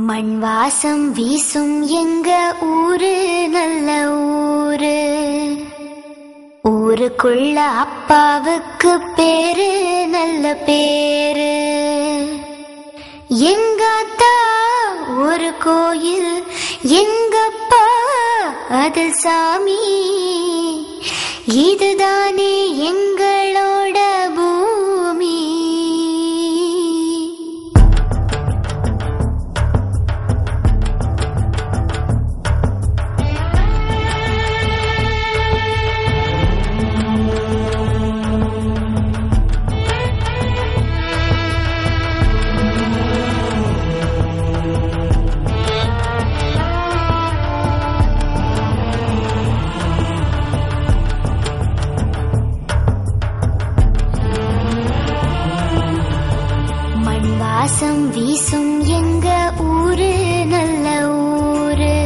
மண் வாசம் வீசும் எங்க ஊரு நல்ல ஊரு. ஊருக்குள்ள அப்பாவுக்கு பேரு நல்ல பேரு. எங்கத்தா ஒரு கோயில், எங்கப்பா அதில் சாமி. இதுதானே எங்களோட பூமி. வாசம் வீசும் எங்க ஊரு நல்ல ஊரு.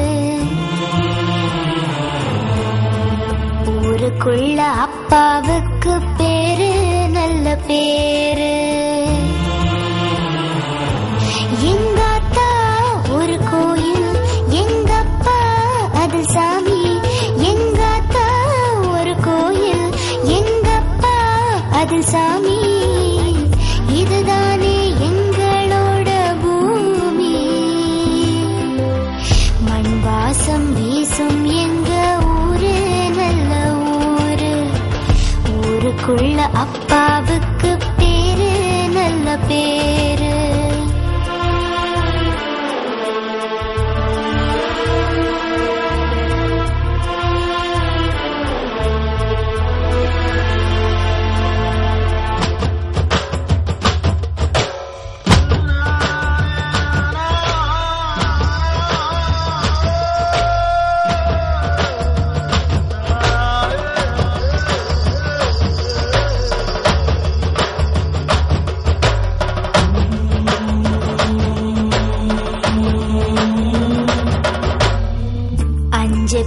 ஊருக்குள்ள அப்பாவுக்கு பேரு நல்ல பேரு. எங்கத்தா ஒரு கோயில், எங்கப்பா அதில் சாமி. எங்கத்தா ஒரு கோயில், எங்கப்பா அதில் சாமி. இதுதானே எங்களோட பூமி. மண் வாசம் வீசும் எங்க ஊரு நல்ல ஊரு. ஊருக்குள்ள அப்பாவுக்கு பேரு நல்ல பேரு.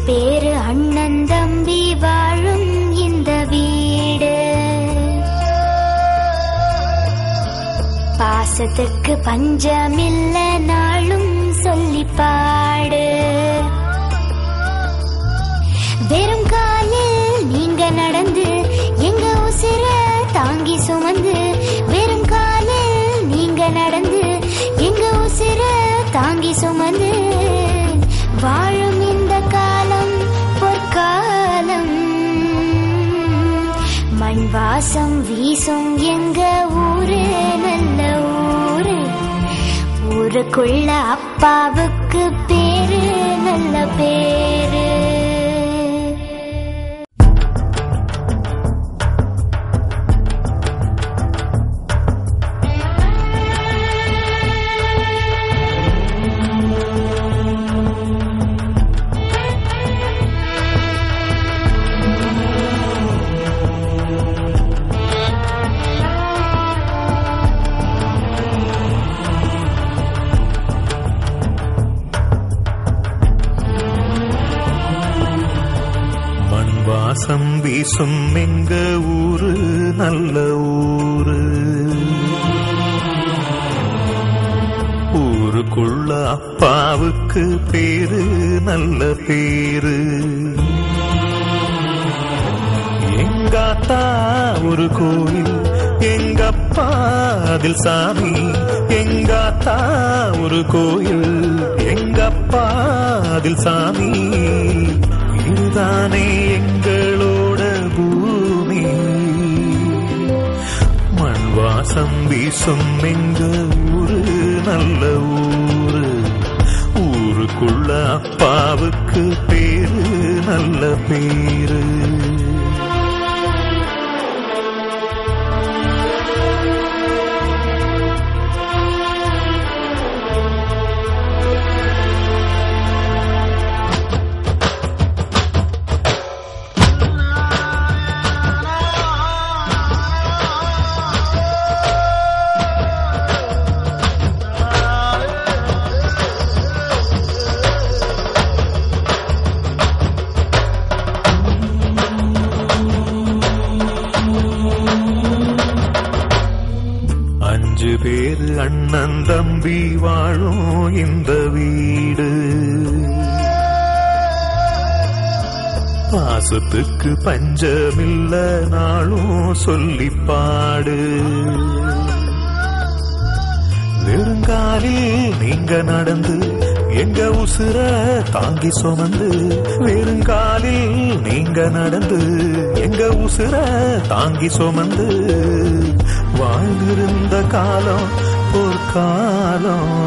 பேரு அண்ணன் தம்பி வாழும் இந்த வீடு. பாசத்துக்கு பஞ்சமில்ல நாளும் சொல்லி பாடு. வெறும் காலில் நீங்க நடந்து எங்க உசிர தாங்கி சுமந்து. வெறும் காலில் நீங்க நடந்து எங்க உசிர தாங்கி சுமந்து. வாழும் இந்த காலம் பொற்காலம். மண் வாசம் வீசும் எங்க ஊரு நல்ல ஊரு. ஊருக்குள்ள அப்பாவுக்கு பேரு நல்ல பேரு. வாசம் வீசும் எங்க ஊரு நல்ல ஊரு. ஊருக்குள்ள அப்பாவுக்கு பேரு நல்ல பேரு. எங்கத்தா ஒரு கோயில், எங்கப்பா அதில் சாமி. எங்கத்தா ஒரு கோயில், எங்கப்பா அதில் சாமி. இதுதானே எங்களோட பூமி. மண் வாசம் வீசும் எங்க ஊரு நல்ல ஊரு. ஊருக்குள்ள அப்பாவுக்கு பேரு நல்ல பேரு. சொந்த வீடு. பாசத்துக்கு பஞ்சமில்ல நாளும் சொல்லி பாடு. வெறுங்காலில் நீங்க நடந்து எங்க உசுர தாங்கி சுமந்து. வெறுங்காலில் நீங்க நடந்து எங்க உசுர தாங்கி சுமந்து. வாழ்ந்திருந்த காலம் பொற்காலம்.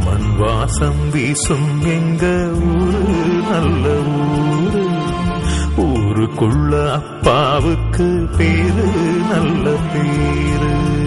மண் வாசம் வீசும் எங்க ஊரு நல்ல ஊரு. ஊருக்குள்ள அப்பாவுக்கு பேரு நல்ல பேரு.